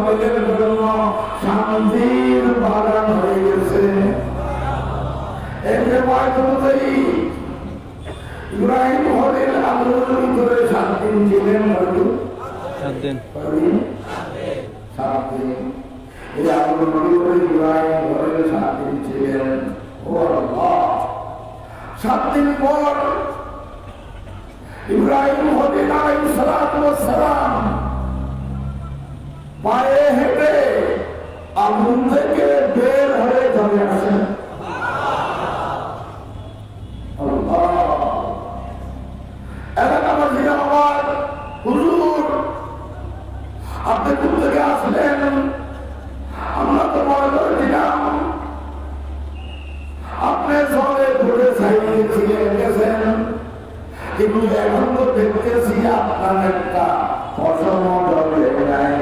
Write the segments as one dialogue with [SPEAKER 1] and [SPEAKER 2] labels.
[SPEAKER 1] হলের জন্য শান্তির বাগান হয়ে গেছে। একে বায়ুতেই ইব্রাহিম হলের আগুনের ভিতরে 7 দিন ছিলেন। হয়তো
[SPEAKER 2] 7 দিন।
[SPEAKER 1] এই আগুনের ভিতরে ইব্রাহিম হলের 7 দিন ছিলেন। ও আল্লাহ, 7 দিন পর ইব্রাহিম হলের আলাইহিস সালাতু ওয়াস সালাম পায়ে হেঁটে আগুন থেকে বের হয়ে চলে আসেন। এলাকাবাসীরা আবার, হুজুর আপনি কোথা থেকে আসলেন? আমরা তো মনে করেছিলাম আপনি জলে ঘুরে ছিলেন গেছেন, কিন্তু এখন তো দেখতেছি আপনার একটা ফসল জলে নাই।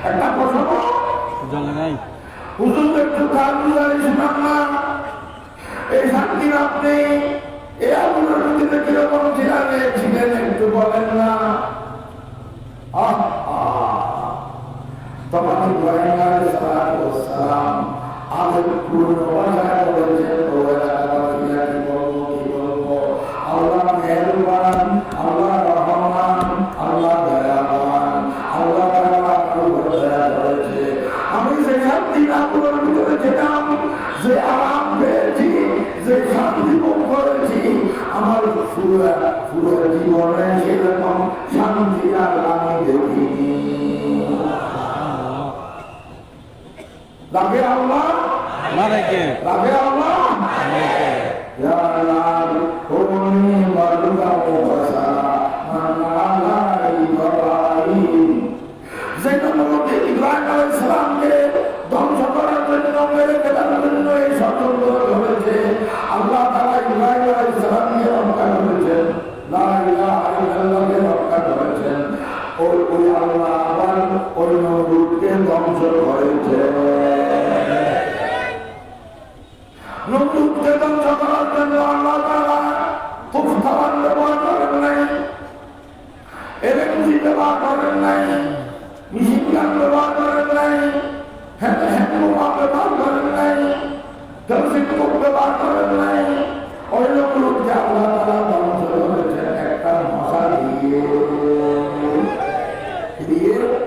[SPEAKER 1] একটা ফসল
[SPEAKER 2] জলে নাই।
[SPEAKER 1] হুজুর একটু কারগুজারি শোনান না। এই 7 দিন আপনি এই আগুনের ভিতরে কিরকম ছিলেন একটু বলেন না। তখন ইব্রাহিম আলাইহিস সালাম আগুন পূর্ণ ভাষায় বলেছেন, ও এলাকাবাসীরা কি বলবো, আল্লাহ মেহেরবান, আল্লাহ রহমান, আল্লাহ দয়াবান, আল্লাহ তাআলা খুব দয়া করেছে। আমি যে 7 দিন আগুনের ভিতরে ছিলাম, যে আরাম পেয়েছি, যে শান্তি ভোগ করেছি, আমার পুরো জীবনে সেরকম শান্তি আর আমি দেখিনি। রাবে আল্লাহ, রাবে আল্লাহ, ইব্রাহিম আলাইহিস সালামকে ধ্বংস করার জন্য, মেরে ফেলার জন্য এই ষড়যন্ত্র হয়েছে। আল্লাহ তাআলা ইব্রাহিম আলাইহিস সালামকে রক্ষা করেছেন, লা ইলাহা ইল্লাল্লাহকে রক্ষা করেছেন। ওই আল্লাহ আবার ওই নমরুদকে ধ্বংস করেছেন। নমরুদকে ধ্বংস করার জন্য আল্লাহ তাআলা তুফান ব্যবহার করেন নাই, এলএমজি ব্যবহার করেন নাই, মেশিন গান ব্যবহার করেন নাই, হ্যান্ডবোমা ব্যবহার করেন নাই, জলসিক ব্যবহার করেন নাই। ওই নমরুদকে আল্লাহ তাআলা ধ্বংস করেছেন একটা মশা দিয়ে।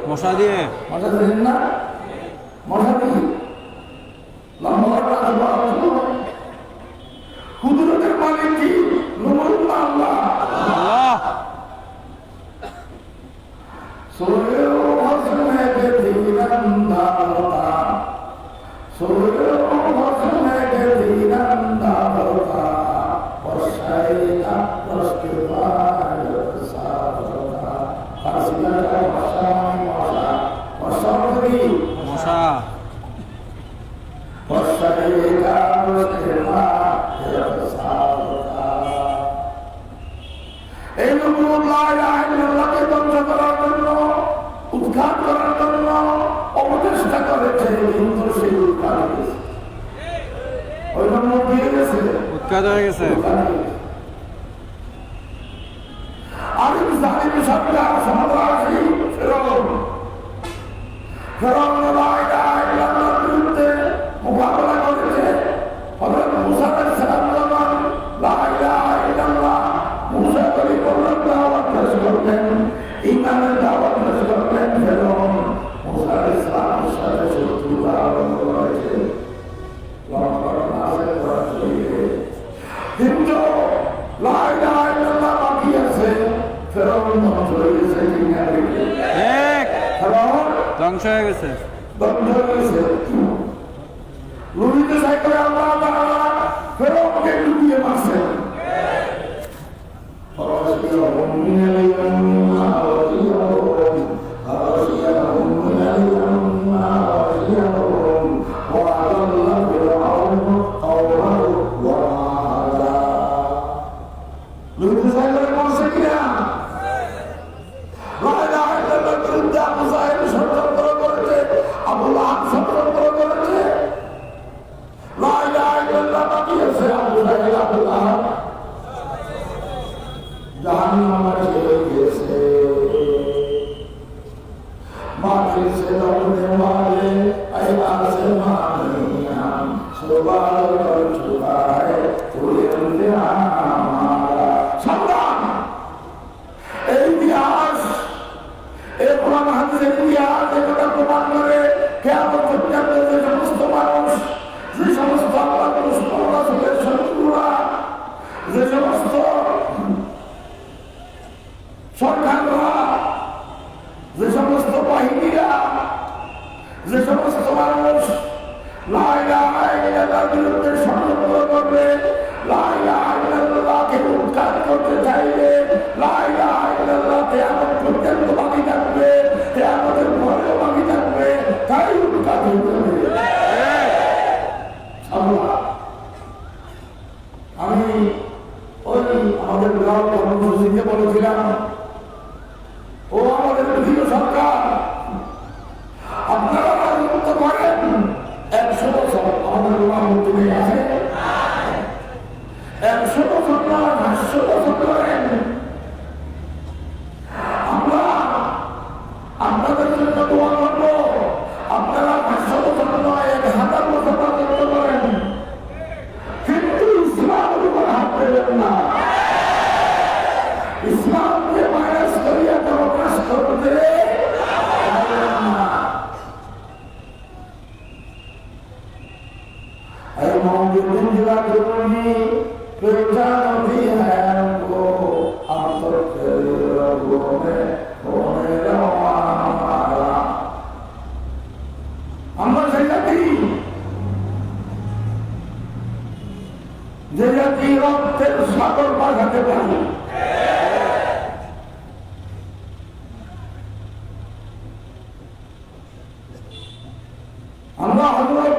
[SPEAKER 2] মশা দিয়ে?
[SPEAKER 1] মশা দিলেন না? মশা দিয়ে কুদরতের মালিক কি? নমরুদ না আল্লাহ?
[SPEAKER 2] আল্লাহ।
[SPEAKER 1] সোহেও হসনে কে ধীরন্দারতা, সোহেও হসনে কে ধীরন্দারতা, পশ্চাইতা প্রস্তুবায় সারতা। ফাসিলাটা মশা, মশা মশা কি?
[SPEAKER 2] মশা।
[SPEAKER 1] পশ্চাইতা প্রস্তুবায় সারতা। এই নমরুদ লা ইলাহা ইল্লাল্লাহকে ধ্বংস করার জন্য, উৎখাত করার জন্য অপচেষ্টা করেছে, কিন্তু সেই উৎখাত হয়েছে। ওই নমরুদ দিয়ে গেছে,
[SPEAKER 2] উৎখাত হয়ে গেছে।
[SPEAKER 1] আরেক জালিম সরকার সন্ত্রাসী ফেরাউন, ফেরাউন লা ইলাহা ইল্লাল্লাহর বিরুদ্ধে মোকাবেলা করেছে। হযরত মুসা আলাইহিস সালাম যখন লা ইলাহা ইল্লাল্লাহ মুসা কলিমুল্লাহর দাওয়াত পেশ করতেন, ঈমানের দাওয়াত পেশ করতেন, ফেরাউন মুসা আলাইহিস সালামের সাথে শত্রুতা আরম্ভ করেছে। কিন্তু লা ইলাহা ইল্লাল্লাহ বাকি আছে। ফেরাউন ধ্বংস হয়ে গেছে, ফেরাউন
[SPEAKER 2] ধ্বংস হয়ে গেছে।
[SPEAKER 1] ধ্বংস হয়ে গেছে। লুইতে চাই করে আল্লাহ তাআলা ফেরাউনকে ডুবিয়ে মারছেন। লুইতে চাই করে মারছে কিনা? লা ইলাহা ইল্লাল্লাহর বিরুদ্ধে আবু জাহেল ষড়যন্ত্র করেছে, আবু লাহাব ষড়যন্ত্র করেছে, करने वाले ऐसा से मानिया सवाल कर चुका है पूरे हमारा संग्राम इतिहास एक पुराना हादिसेর ইতিহাস এটা প্রমাণ করে কিয়ামত পর্যন্ত যে সমস্ত মানুষ যে সমস্ত আল্লাহর রাসূলের শত্রুরা যে সমস্ত সরকাররা যে সমস্ত বাহিনীরা যে সমস্ত মানুষ লা ইলাহা ইল্লাল্লাহর বিরুদ্ধে ষড়যন্ত্র করবে লা ইলাহা ইল্লাল্লাহকে উৎখাত করতে চাইবে লা ইলাহা ইল্লাল্লাহ কিয়ামত পর্যন্ত বাকি থাকবে কিয়ামতের পরেও বাকি থাকবে তাই উৎখাত হবে। আমি ওই আমাদের গ্রাম কর্মসূচিতে বলেছিলাম ও আমাদের প্রিয় সরকার আপনারা রাজত্ব করেন 100 বছর আমাদের প্রধানমন্ত্রী আছে 100 বছর না 500 বছর করেন আমরা আপনাদের জন্য দোয়া করব আপনারা 500 বছর নয় 1000 বছর রাজত্ব করেন কিন্তু ইসলামের উপর হাত দেবেন না ইসলামকে মাইনাস করিয়া প্রকাশ করতে पहचान भी है हमको हम तो तेरे रंगों में होने रवाना আমরা সেই জাতি যে জাতি রক্তের সাগর বাঁধাতে পারি আমরা হযরত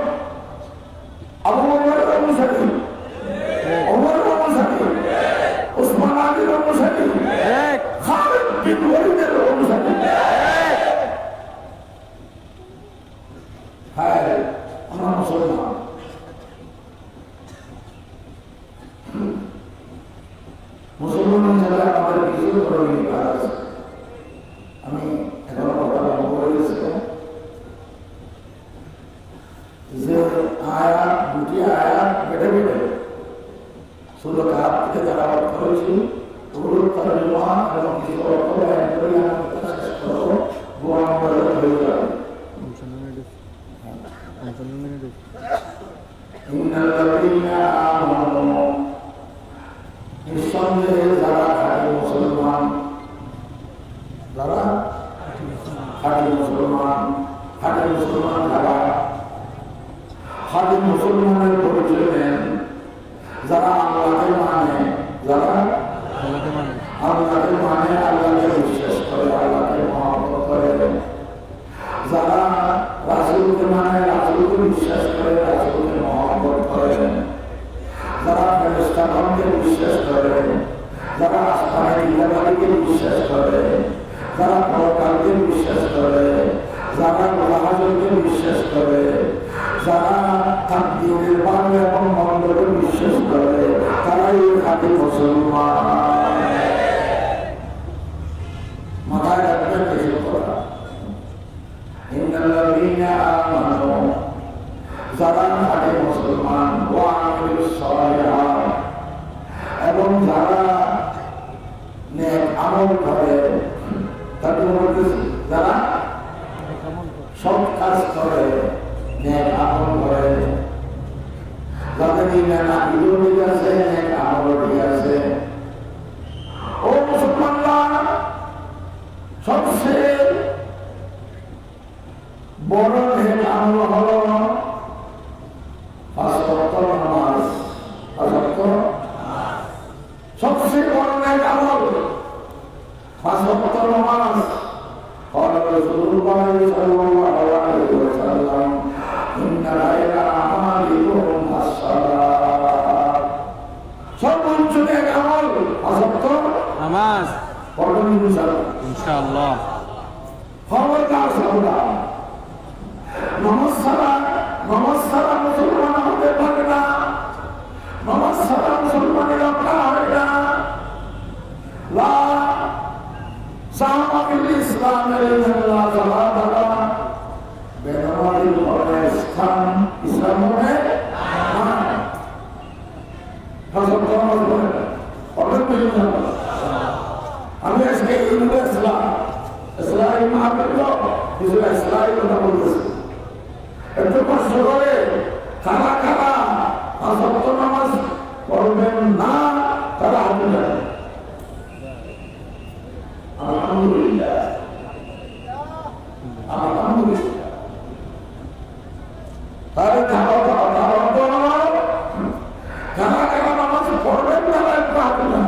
[SPEAKER 1] আবু বকরের অনুসারী ওমরের অনুসারী ওসমান আলীর অনুসারী খালিদ বিন ওয়ালিদের অনুসারী হ্যাঁ আমরা মুসলমান মুসলমান হিসেবে আমাদের কিছু ধরনের কাজ আছে আমি এখনো কথা বলবো যে আয়াত দুটি আয়াত বেটে বেটে শুধু কাপ থেকে যারা অর্থ হয়েছি ওগুলো তর্জমা এবং কিছু অর্থ ব্যয় করে আমি শেষ করবো গোয়াম হয়ে যাবে নিঃসন্দেহে যারা খাঁটি মুসলমান যারা খাঁটি মুসলমান যারা খাঁটি মুসলমানের পরিচয় দেন যারা আল্লাহকে মানে যারা আল্লাহকে মানে আল্লাহকে বিশ্বাস করে আল্লাহকে মহব্বত করে যারা রাসূলকে মানে রাসূলকে বিশ্বাস করে রাসূলকে মহব্বত করে যারা ফেরেশতাগণকে বিশ্বাস করে যারা আসমানের ইলাহাকে বিশ্বাস করে যারা পরকালকে বিশ্বাস করে যারা লাহাজকে বিশ্বাস করে যারা তাকদীরের ভালো এবং মন্দকে বিশ্বাস করে তারাই খাঁটি মুসলমান মাথায় রাখবেন কিছু কথা ইন্নাল্লাযীনা আমানু যারা খাঁটি মুসলমান ওয়া আমিলুস সালিহাত এবং যারা নেক আমল করে তাদের মধ্যে যারা সৎ কাজ করে নেক আমল করে যাদের ইমান আমল ঠিক আছে নেক আমল ঠিক আছে ও মুসলমানরা সবচেয়ে বড় নেক আমল হলো পাঁচ ওয়াক্ত নামাজ সবচেয়ে বড় নেক আমল পাঁচ ওয়াক্ত নামাজ قال رسول الله صلى الله عليه وسلم إن خير أعمالكم الصلاة সর্বোচ্চ নেক আমল পাঁচ ওয়াক্ত নামাজ পড়বেন ইনশাআল্লাহ খবরদার সাবধান নামাজ ছাড়া মুসলমান হতে পারে না নামাজ ছাড়া মুসলমানের রক্ষা হয় না লা সাহাবাতুল ইসলামের ইল্লাল্লাহ সালাতাল্লাহ করে কারা কারা আসক্ত নামাজ পড়বেন না তারা হাত উঠান। আলহামদুলিল্লাহ, আলহামদুলিল্লাহ। তাহলে কারা কারা নামাজ পড়বেন না একটু হাত উঠান।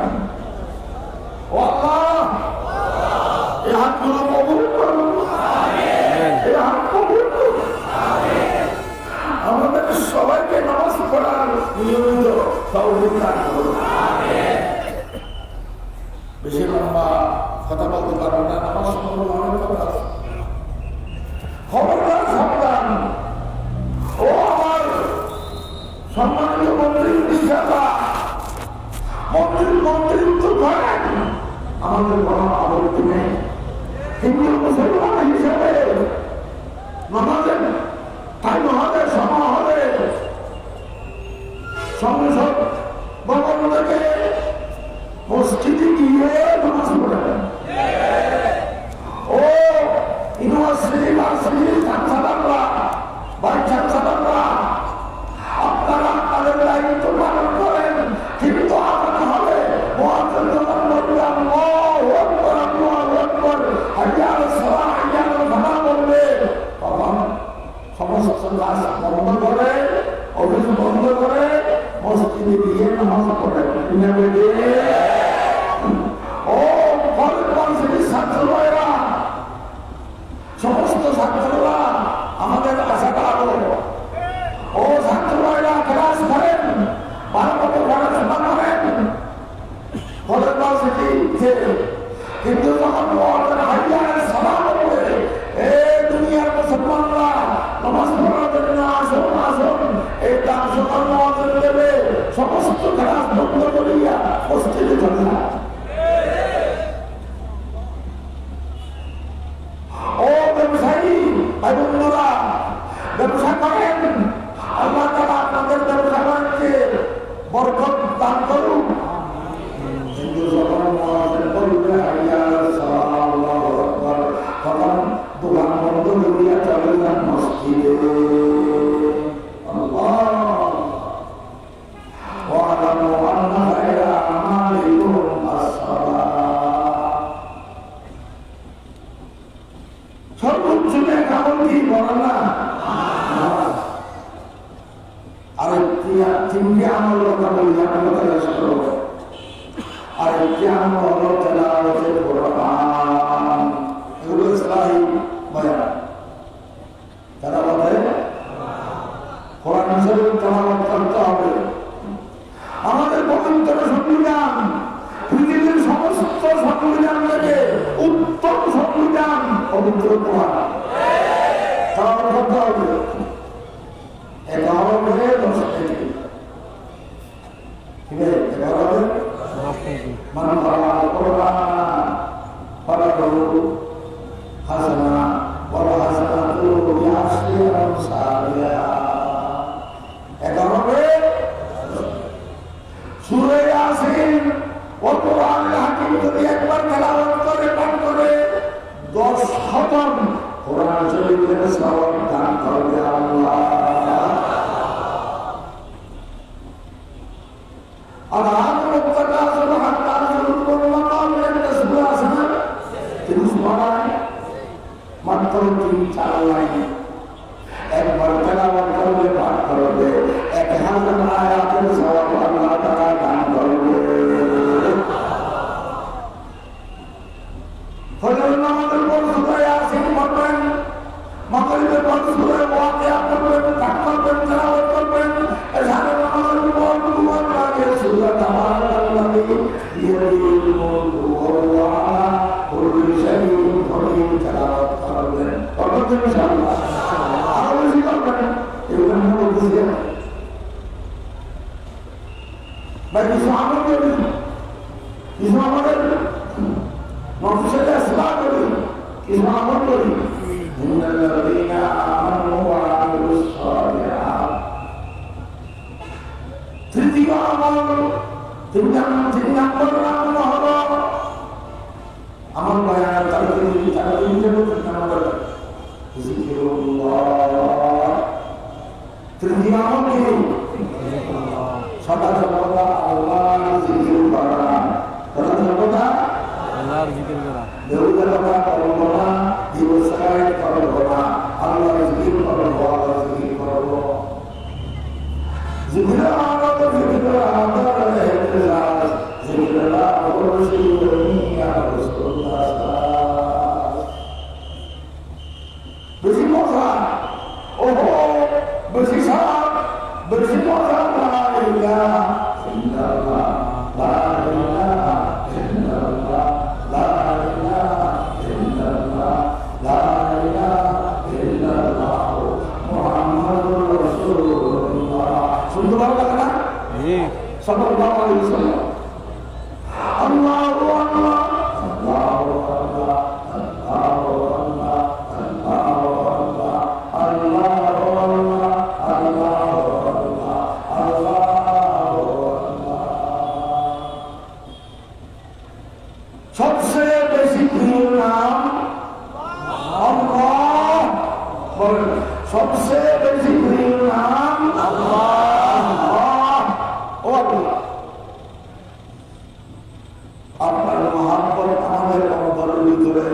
[SPEAKER 1] ও আল্লাহ, এই হাতগুলো কবুল করুন, এই হাত কবুল করুন। আমাদের সবাইকে নামাজ পড়ার নিয়মিত তৌফিক দান করুন। বেশি লম্বা কথা বলতে পারবো না, নামাজ সম্পর্কে অনেক কথা আছে। খবরদার সাবধান, ও আমার সম্মানিত মন্ত্রী হিসাবে মন্ত্রিত্ব করেন, আমাদের কোনো আপত্তি নেই। হিন্দু মুসলমান হিসেবে নামাজের টাইম হলে সময় হলে সংসদ ভবন থেকে মসজিদে গিয়ে নামাজ পড়েন। ও ইউনিভার্সিটি চ্যান্সেলররা, ভাইস চ্যান্সেলররা, আপনারা তাদের দায়িত্ব পালন করেন, কিন্তু আপনার হবে মুয়াজ্জিন যখন বলবে আল্লাহু আকবার, আল্লাহু আকবার, হাইয়া আলাস সালাহ, হাইয়া আলাল ফালাহ বলবে, তখন সমস্ত কাজ বন্ধ করে, অফিস বন্ধ করে মসজিদে গিয়ে নামাজ পড়েন। ও কলেজ ছাত্ররা, সমস্ত ছাত্ররা আমাদের আশাটা আলো। ও ছাত্ররা ক্লাস করেন, ভালো মতো পড়াশোনা করেন কলেজ ভার্সিটিতে, কিন্তু যখন দুনিয়ার মুসলমানরা নামাজ পড়ার জন্য আসুন আসুন, এই দান দেবে, সমস্ত ক্লাস বন্ধ করিয়া মসজিদে চলে যায়। ও ব্যবসায়ী ভাই বন্ধুরা, ব্যবসা করেন, আল্লাহ তাআলা আপনাদের ব্যবসা বাণিজ্যে বরকত দান করুন। কিন্তু যখন মুয়াজ্জিন বলবে হাইয়া আলাস সালাহ, আল্লাহু আকবার, তখন দোকান বন্ধ করিয়া চলে যান মসজিদে। আল্লাহ ওয়ালামু আন্না খায়রা আমালিকুম আস-সালাহ। সর্বোচ্চ নেক আমল কি বলেন না? আর তিনটি আমল কথা বলি, আমরা শেষ করব। আর একটি আমল হলো তেলাওয়াতুল কোরআন, এগুলো ইসলাহি বয়ান। তারা বলে কোরআন শরীফ তেলাওয়াত করতে হবে। আমাদের পবিত্র সংবিধান, পৃথিবীর সমস্ত সংবিধান থেকে উত্তম সংবিধান পবিত্র কোরআন, তেলাওয়াত করতে হবে। 11 থেকে 10 থেকে, ঠিক আছে? 11 মান ক্বারাআল কোরআন ফালাহু হাসানা ওয়াল হাসানাতু বিআশরি আমসালিহা। 11 সূরা ইয়াসিন ও কোরআনুল হাকীম যদি একবার তেলাওয়াত করে পাঠ করে 10 খতম কোরআন শরীফের সওয়াব দান করবে আল্লাহ। আর মুক্তাদা সুবহানাল্লাহ সুবহানাল্লাহ একটা সূরা আছে না, তিনি সুবহানাল্লাহ মাত্র 3-4 লাইন একবার তেলাওয়াত করলে পাঠ করবে 1000 আয়াতের সওয়াব আল্লাহ তাআলা দান করবে। ফজর নামাজের পর সূরা ইয়াসিন পড়বেন, মাগরিবের পর সূরা ওয়াকিয়া পড়বেন, পাঠ করবেন, তেলাওয়াত করবেন। এশারের নামাজের পর দুবার আগে সূরা তাবারাকাল্লাযী বিয়াদিহিল মুলকু ওয়া হুয়া আলা কুল্লি শাইইন কাদির তেলাওয়াত করবেন। করবেন ইনশাআল্লাহ, আরো বেশি করবেন। এগুলো মনে বুঝিয়ে ভাই কিছু আমল করি, কিছু আমাদের নফসের ইসলাহ করি, কিছু আমল করি। ইন্নাল্লাযীনা আমানু ওয়া আমিলুস সালিহাত। তৃতীয় আমল, তিন নম্বর আমল হলো আমার বয়ান তারা জিকিরুল্লাহ। তৃতীয় আমল কি? সদা সর্বদা আল্লাহর জিকির করা। সদা সর্বদা
[SPEAKER 2] আল্লাহর জিকির করা।
[SPEAKER 1] দেউলের কথা করবো না, দিবসায় করবো না, আল্লাহর জিকির করবো, আল্লাহর জিকির করবো। জিকির আল্লাহ, জিকির আল্লাহ, জিকির বেশি মজা, ওহো বেশি সাপ, বেশি মজা। শুনতে ভালো লাগে না? সাল্লাল্লাহু আলাইহি ওয়াসাল্লাম। আল্লাহু আল্লাহ, আল্লাহু আল্লাহ, আল্লাহু আল্লাহ, আল্লাহু আল্লাহ, আল্লাহু আল্লাহ, আল্লাহু আল্লাহ, আল্লাহু আল্লাহ। সবচেয়ে বেশি প্রিয় নাম আল্লাহ। বলেন, সবচেয়ে বেশি প্রিয় নাম আল্লাহ। ও আল্লাহ, আপনার মহাব্বত আমাদের অন্তরের ভিতরে,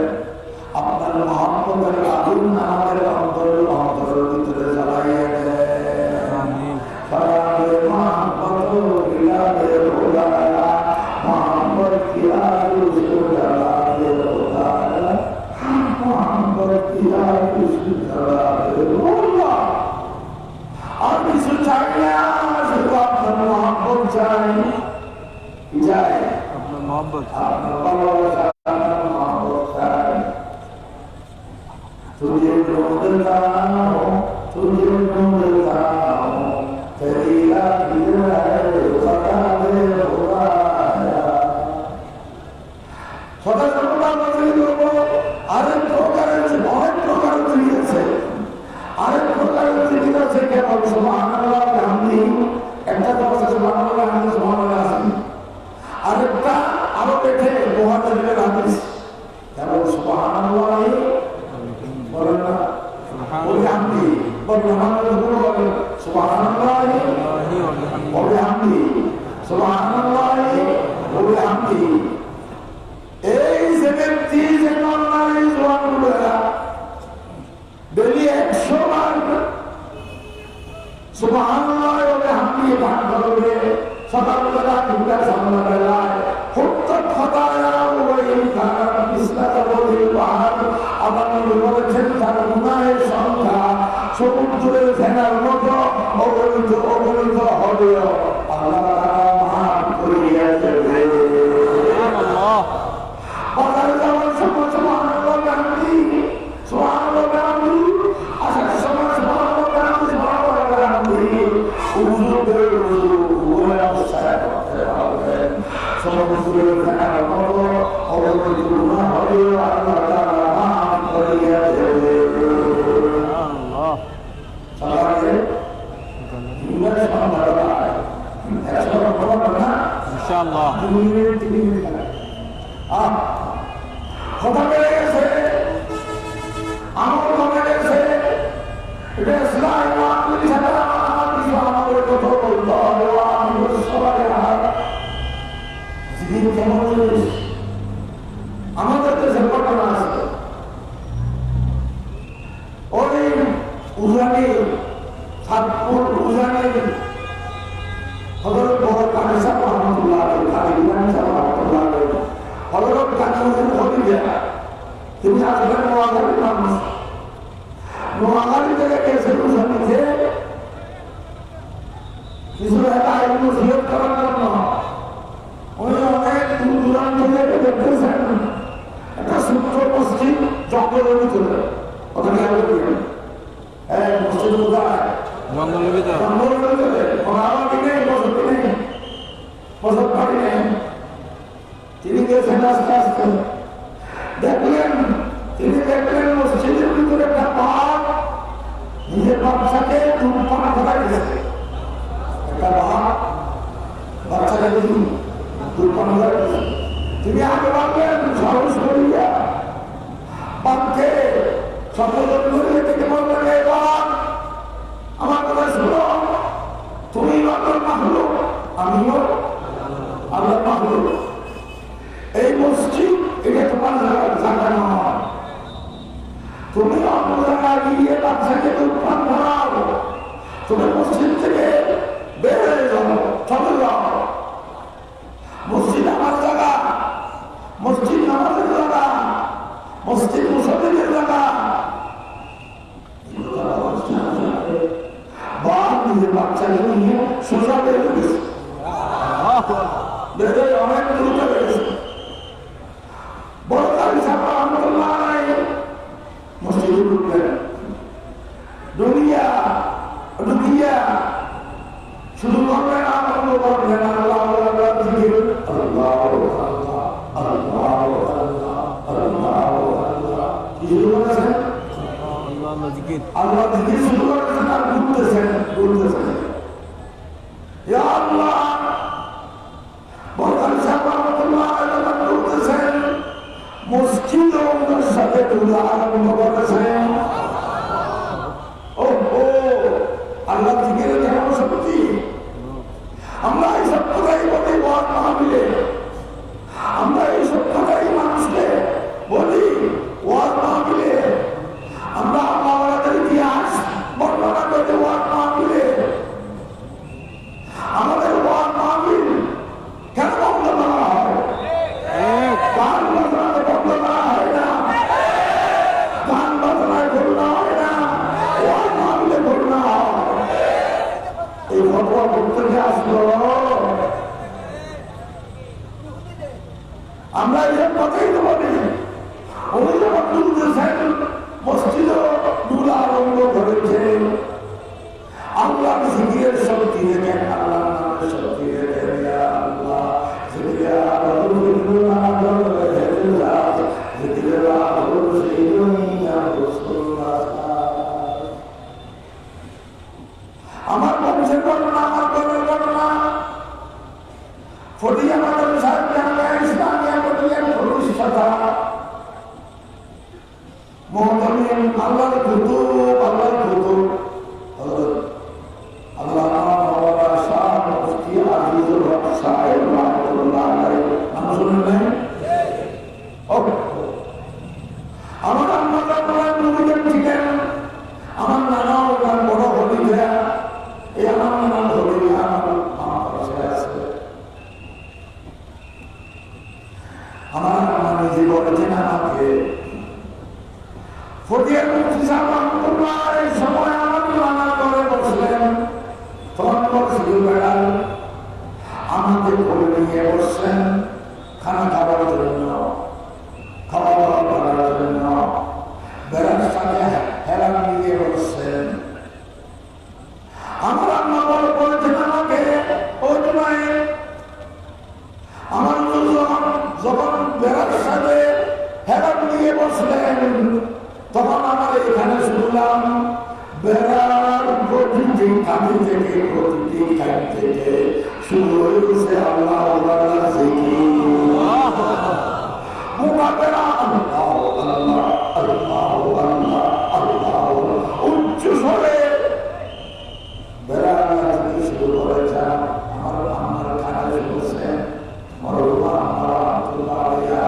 [SPEAKER 1] আপনার মহাব্বতের আগুন আমাদের অন্তরের ভিতরে জ্বালাইয়া দেন। সারাবে মহাব্বত গিলাবে রোদায়া, মহাব্বত গিলাবে জ্বালাবে রোদায়া, মহাব্বত গিলাবে জ্বালাবে রোদায়া। আর কিছু চাই না, শুধু আপনার মহাব্বত চাই। কি চাই?
[SPEAKER 2] আপনার মোহাম্মদ।
[SPEAKER 1] আপনার ভালোবাসা, আপনার মহাব্বত চাই। तुझे ढूंढता हूँ, तुझे ढूंढता हूँ, तेरी आखिर है बता दे खुदाया। সদা সর্বদা বদলে দেব। আরেক প্রকারের অনেক প্রকারের জিকির আছে, আরেক প্রকারের জিকির আছে। কেবল সুবহানাল্লাহ বিহামদি, একটা তো আছে সুবহানাল্লাহ বিহামদি, সুবহানাল্লাহ আছে। আরেকটা আরো পেটে মুহাদ্দিসের হাদিস, কেবল সুবহানাল্লাহ বলেন না, বিহামদি বলেন, বলেন সুবহানাল্লাহ বিহামদি, সুবহানাল্লাহ বিহামদি। এই যে ব্যক্তি যে নরনারী জোয়ানগুলোরা ডেইলি 100 বার সুবহানাল্লাহ ওয়া বিহামদি পাঠ করবে, সকালবেলা কিংবা সন্ধ্যাবেলায়, প্রত্যেক খতায়া ওই কারণ বিসলাতাবুল বাহার। আমার নবী বলেছেন তার গুনাহের সংখ্যা সমুদ্রের ফেনার মতো অগণিত অগণিত হবে, আল্লাহ তাআলা মাফ করিয়া দেবে। বাজারে যাওয়ার সময় সুবহানাল্লাহ বিহামদি, সুবহানাল্লাহ বিহামদি, আসার সময় সুবহানাল্লাহ বিহামদি, সুবহানাল্লাহ বিহামদি। উযুদের ওই অবস্থায় করতে হবে, সমুদ্রের ফেনার মতো অগণিত গুনাহ হবে, আল্লাহ তাআলা মাফ করিয়া দেবে। আল্লাহ সালাতে ইংরেজি বাংলা এটা বলবো না ইনশাআল্লাহ। কথা বেড়ে গেছে, আমল কমে গেছে, এটা ইসলাম আমাদের কথা বলতে হবে। আমাদের দেশে ঘটনা আছে, ওই উজানি সাতপুর উজানি হযরত বড় কাজী সাহেব রহমাতুল্লাহ আলাইহি, কাজী ইমাম সাহেব রহমাতুল্লাহ আলাইহি, হযরত কাজী হদিয়া, তিনি আসবেন নোয়াখালীর মানুষ। নোয়াখালী থেকে গেছে উজানিতে কিছু একটা আইন নসিহত করার জন্য। উনি অনেক দূর দূরান্ত থেকে দেখতেছেন একটা ছোট্ট মসজিদ জঙ্গলের ভিতরে, ওখানে মসজিদ কোথায়?
[SPEAKER 2] জঙ্গলের ভিতরে,
[SPEAKER 1] জঙ্গলের ভিতরে কোনো আওয়াজ নেই, বসতি নেই, বসত বাড়ি নেই। তিনি গেছেন আস্তে আস্তে, দেখলেন, তিনি দেখলেন মসজিদের ভিতরে একটা বাঘ নিজের বাচ্চাকে দুধ পান করাই দিয়েছে। একটা বাঘ বাচ্চাকে দুধ পান করাই দিয়েছে। তিনি আগে ভাবলেন সাহস করিয়া বাঘকে সম্বোধন করিয়ে থেকে বললেন, এই বাঘ আমার কথা শুনো, তুমি মসজিদ থেকে বের হয়ে যাও, চলে যাও। মসজিদ আমার জায়গা, মসজিদ আমাদের জায়গা, মসজিদ মুসলিমের জায়গা। নিজের বাচ্চাকে নিয়ে সোজা বের করেছে, অনেক দ্রুত বেড়েছে। বড় কালী সাহেব রহমতুল্লাহ আলাইহি মসজিদে ঢুকলেন, ঢুকিয়া শুধু করবেন আনন্দ করবেন, আল্লাহ আল্লাহ জিকির, আল্লাহ আল্লাহ আল্লাহ আল্লাহ আল্লাহ আল্লাহ কি শুরু করেছেন?
[SPEAKER 2] আল্লাহ জিকির,
[SPEAKER 1] আল্লাহ জিকির শুরু করেছেন আর ঘুরতেছেন। ইয়া আল্লাহ, বরকার সাহেব রহমতুল্লাহ আলাইহি ঘুরতেছেন, মসজিদ ও ওনার সাথে দুলা আরম্ভ করেছেন। ও আল্লাহ জিকিরের কেমন শক্তি! আমরা এই সব কথাই বলি ওয়াজ মাহফিলে, আমরা এই সব কথাই মানুষকে বলি ওয়াজ মাহফিলে, আমরা আল্লাহর ইতিহাস বর্ণনা করি ওয়াজ মাহফিলে। আমাদের ওয়াজ মাহফিল কেন বন্ধ করা হয়? গান বাজনাতে বন্ধ করা হয় না, গান বাজনায় ঘটনা হয় না, ওয়াজ মাহফিলে ঘটনা হয়। এই ফতোয়া করতে আসলো, আমরা এসব কথাই তো বলি। উনি যখন তুলতেছেন মসজিদ দুলা আরম্ভ করেছে, আল্লাহ জিকিরের শক্তি দেখেন, আল্লাহ নামের শক্তি দেখেন। আল্লাহ আমার বংশের ঘটনা, আমার ঘরের ঘটনা, ফটিয়া মাদল সাহেব ইসলামিয়া ফটিয়ার প্রতিষ্ঠাতা মোহাম্মদ আল্লাহর কুতুব, আল্লাহর কুতুব আল্লাহ মাওলানা শাহ মুফতি আজিজুল হক সাহেব রাহমাতুল্লাহ আলাইহি নাম শুনলেন? আমার আম্মা নবীদের ছিলেন, আমার নানাও তার বড় হলিফা। এই আমার নানা হলিফা আমার পাশে আছে। আমার আম্মা নিজে বলেছেন আমাকে, ফটিয়ার মুফতি সাহেব রহমতুল্লাহ এই সময় আমার নানা করে বসলেন, তখন বসল বেড়াল আমাকে বলে নিয়ে বসছেন খানা খাবার জন্য, খাওয়া দাওয়া করার জন্য। বেড়ার সাথে হেলান দিয়ে বসছেন। আমার আম্মা বলেছেন আমাকে, ও জমাই আমার যখন বেড়ার সাথে হেলান দিয়ে বসলেন, তখন আমার এখানে শুনলাম বেড়ার প্রতিটি কাঁদি থেকে প্রতিটি কাঁদ থেকে শুরু হয়েছে আল্লাহ আল্লাহ মোকাবেলা আল্লাহ আল্লাহ আল্লাহ আল্লাহ আল্লাহ উচ্চ স্বরে বেড়ার শুরু করেছেন। আমার খানা শুনছেন মরহুমা আমার আব্দুল্লাহ আলিয়া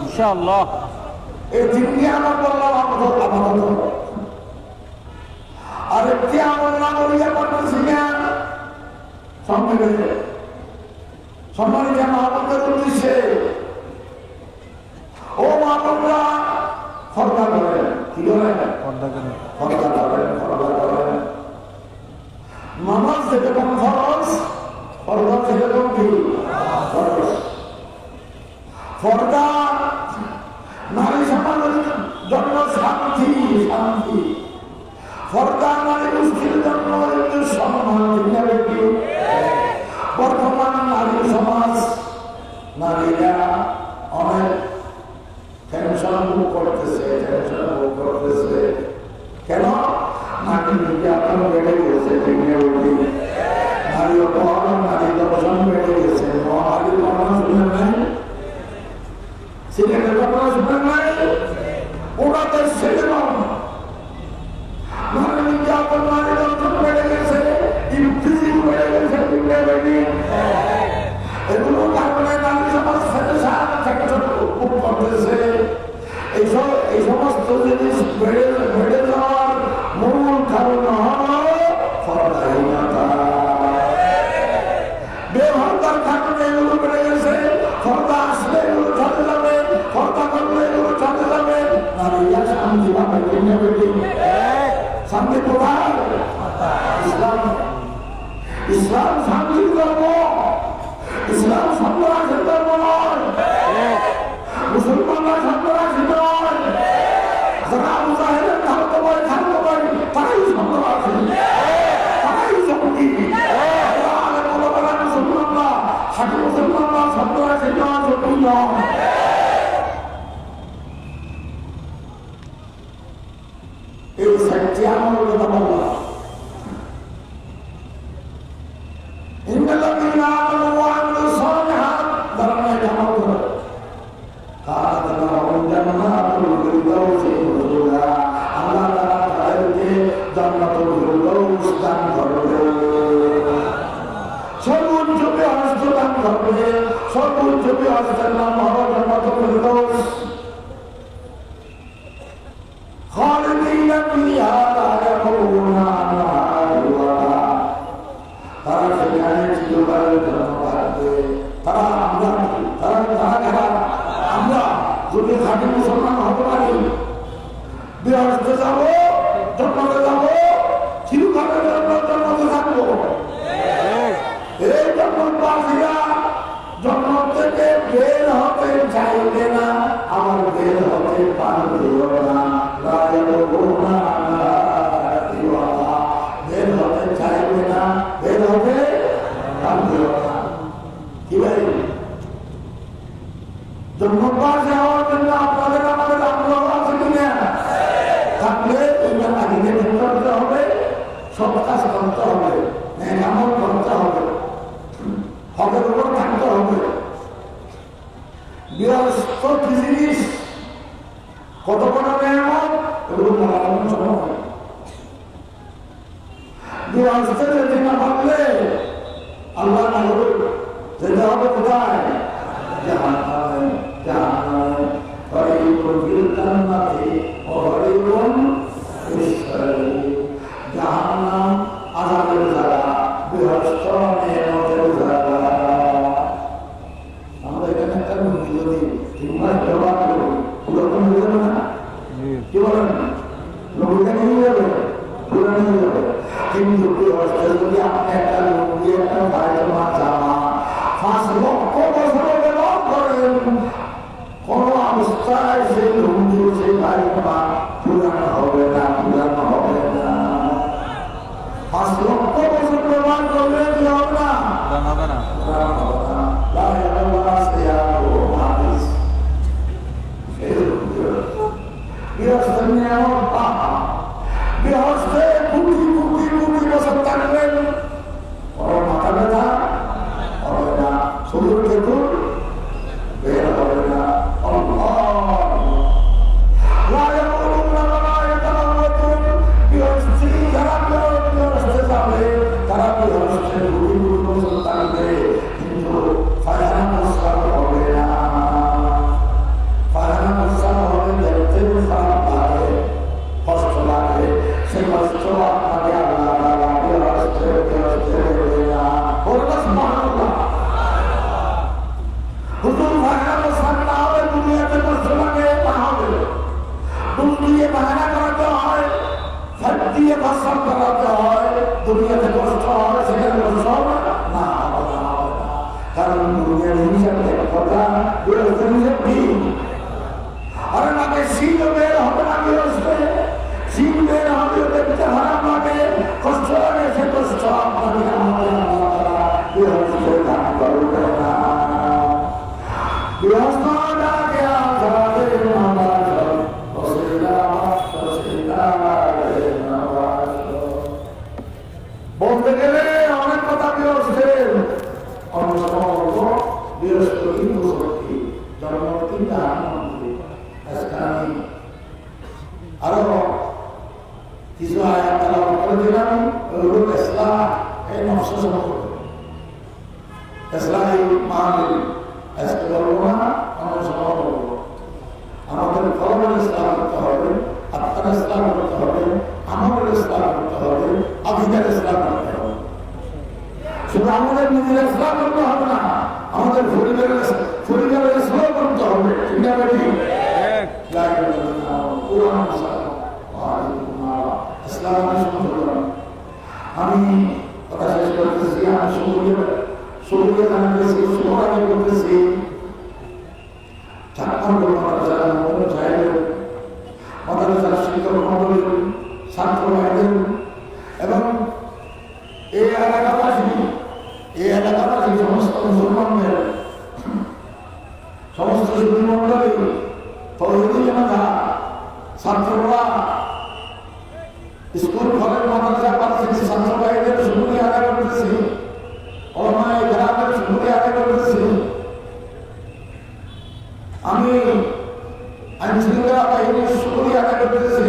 [SPEAKER 2] ইনশাআল্লাহ
[SPEAKER 1] এই তিনটি আমার বললাম আমানত, আর একটি আমার নাম বলিয়া পাঠাচ্ছি না সম্মানিত মহাপতের উদ্দেশ্যে। ও মহাপতরা ফর্দা করেন, কি করেন? ফর্দা করেন। নামাজ যেরকম ফরজ, ফর্দা সেরকম কি ফরজ। ফর্দা নারী সমাজের জন্য শান্তি, শান্তি। ফর্দা নারী গোষ্ঠীর জন্য সম্মান। বর্তমান নারী সমাজ, নারীরা অনেক টেনশন ভোগ করতেছে। কেন? নারী নির্যাতন বেড়ে গেছে, নারী অপহরণ, নারী দর্শন বেড়ে গেছে। নারীর ঘটনা শুনে নাই, সিলেটের ঘটনা শুনে নাই, ওনাতে সেরকম নারী নির্যাতন, নারী দর্শন বেড়ে গেছে, ইনফিজিং বেড়ে গেছে। এগুলো জিনিস বেড়ে যাওয়ার মূল কারণ হলো পর্দাহীনতা। বেপরদার কারণে এগুলো বেড়ে গেছে। পর্দা আসলে এগুলো চলে যাবে, পর্দা করলে এগুলো চলে যাবে। নারীরা শান্তি পাবে, শান্তি কোথায়? ইসলাম। ইসলাম শান্তির ধর্ম, ইসলাম সন্ত্রাসের ধর্ম নয়, মুসলমানরা সন্ত্রাসী নয়। যারা মুজাহিদের থাকতে পারে তারাই সন্ত্রাসী, তারাই জঙ্গি। মুসলমানরা খাঁটি মুসলমানরা সন্ত্রাসী নয়, জঙ্গি নয়। এই সাইটটি আমার কথা বললাম। যদি খাঁটি মুসলমান হতে পারি, বিহারে যাবো, জন্মতে যাবো, চিরকালের জন্য জন্মতে থাকবো। এই জন্মবাসীরা জন্ম থেকে বের হতে চাইবে না, আমার বের হতে পারবেও না। বের হতে চাইবে না, বের হতে পারবেও না। কি ভাই, জন্মবাসী হওয়ার জন্য আপনাদের আমাদের আগ্রহ আছে কিনা? থাকলে আগে করতে হবে, সব কাজ করতে হবে, আমল করতে হবে, হকের উপর থাকতে হবে। গৃহস্থ কি জিনিস, কত বড় মেহমান, এগুলো মরানোর জন্য হয়। গৃহস্থের যদি না ভাবলে আল্লাহ না হবে, যেতে হবে কোথায়? জাহান্নামে। জাহান্নামে ফরিকুন ফিল জান্নাতি ওয়া ফরিকুন ফিস সাঈর। জাহান্নাম আযাবের জায়গা, বেহেশত নেয়ামতের জায়গা। আমরা এখানে একটা যদি ঠিকভাবে ব্যবহার করি, পুরোপুরি হয়ে যাবে না? কি বলেন? লুঙ্গিটা নিয়ে যাবে, পুরো নিয়ে যাবে। কিন্তু বেহেশতে যদি আপনি একটা লুঙ্গি, একটা পায়জামা, জামা 5 লক্ষ বছর ব্যবহার করেন, কোন অবস্থায় সেই লুঙ্গি, সেই পায়জামা পুরানো হবে না, পুরানো হবে না। 5 লক্ষ বছর ব্যবহার করলে কি হবে না?
[SPEAKER 2] হবে না।
[SPEAKER 1] গৃহস্থের নিয়ামত পাহা, গৃহস্থে কোটি কোটি কোটি বছর থাকবেন, ওর মাথা ব্যথা হবে না, শরীর থেকে বের হবে না। তারা গৃহস্থের কোটি কোটি বছর থাকবে, কিন্তু ফায়দা নষ্ট হবে না। ফায়দা নষ্ট হবে, দেখতে খারাপ লাগে, কষ্ট লাগে। সেই কষ্ট আপনাকে আল্লাহ দেবে না। বলতে সুবহানাল্লাহ। হুজুর ফায়দা নষ্ট না হবে, দুনিয়াতে কষ্ট লাগে, না হবে। দুধ দিয়ে বাহানা করাতে হয়, ফ্যাট দিয়ে ভাষণ করাতে হয়, দুনিয়াতে কষ্ট হয়, সেখানে কষ্ট হবে না, হবে না। কারণ দুনিয়ার হিসাব কথা হিসাব কি? আরে নাকি শীত বের হবে না, গৃহস্থে শীত বের হবে, দেখতে খারাপ লাগে, কষ্ট লাগে, সে কষ্ট আপনাকে গৃহস্থে দান করবে না। গৃহস্থ বলতে গেলে অনেক কথা গৃহস্থের, অনেক সময় বলবো গৃহস্থ হিন্দু শক্তি, জন্মতি জাহান্নামী। আজকে আমি আরো কিছু আয়াত তেলাওয়াত করে দিলাম, ওগুলো ইসলাহ এই নকশ সম্পর্কে, ইসলাহি মাহফিল আজকে বলবো না, অনেক সময় বলবো। আমাদের কলমের ইসলাম করতে হবে, আত্মার ইসলাম করতে হবে, আমলের ইসলাম করতে হবে, আকিদার ইসলাম করতে হবে। শুধু আমাদের নিজের ইসলাম করতে হবে না, আমাদের পরিবারের ইসলাম করতে হবে। ঠিক না বেটি? আমি কথা শেষ করতেছি, আমি সুবিধা জানাতেছি, শুভকামনা করতেছি। 4 নম্বর মাদ্রাসার মহম্মদ সাহেব, মাদ্রাসার শিক্ষক মহোদয়, ছাত্র ভাইদের এবং এই এলাকাবাসী সমস্ত মুসলমানদের, সমস্ত সুধীমণ্ডলী, তৌহিদি জনতা, ছাত্ররা, স্কুল কলেজ মাদ্রাসা পাঠশালী ছাত্র ভাইদের শুকরিয়া আদায় করতেছি, ওলামায়ে কেরামের শুকরিয়া আদায় করতেছি। আমি আইন শৃঙ্খলা বাহিনীর শুকরিয়া আদায় করতেছি,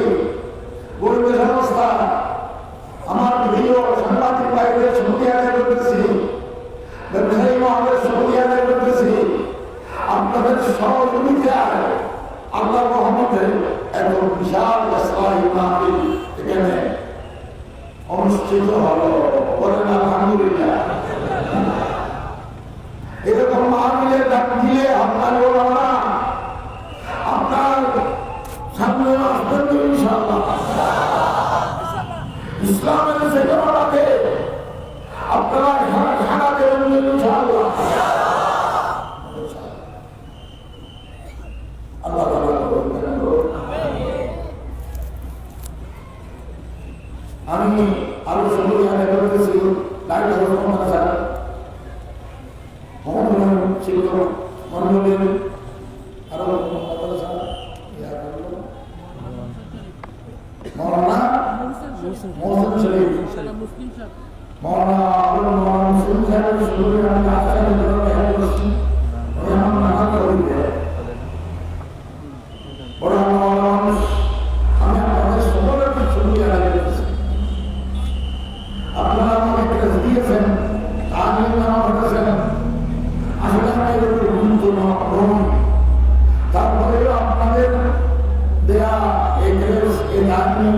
[SPEAKER 1] পরিবেশ সংস্থা, আমার প্রিয় সাংবাদিক ভাইদের শুকরিয়া আদায় করতেছি, ব্যবসায়ী মহলের শুকরিয়া আদায় করতেছি। আপনাদের সহযোগিতায় আল্লাহর রহমতে এত বিশাল ইসলামী মাহফিল এখানে অনুষ্ঠিত হলো। বলেন আলহামদুলিল্লাহ। এরকম মাহফিলের ডাক দিলে আপনার ওলামা আপনার সামনে আসবেন ইনশাআল্লাহ। ইসলামের চেতনাটাকে আপনারা সাড়া দেবেন ইনশাআল্লাহ। আল্লাহ আমি আরো শুক্রিয়া আদায় করতেছি লাইট মাদ্রাসা শিক্ষক মন্ডলীর, আরো মাদ্রাসা মৌলানা মোহসেন শরীফ, মৌলানা মুসলিম সাহেব, শুক্রিয়া আদায় করতেছি। বড় মানুষ, আমি আপনাদের সকলের শুক্রিয়া আদায় করতেছি। আপনারা আমাকে একটা দিয়েছেন, তালিম নামা ঘটেছেন, আসলে আমি এগুলো কিন্তু নয়। তারপরেও আপনাদের দেয়া এই ড্রেস, এই তালিম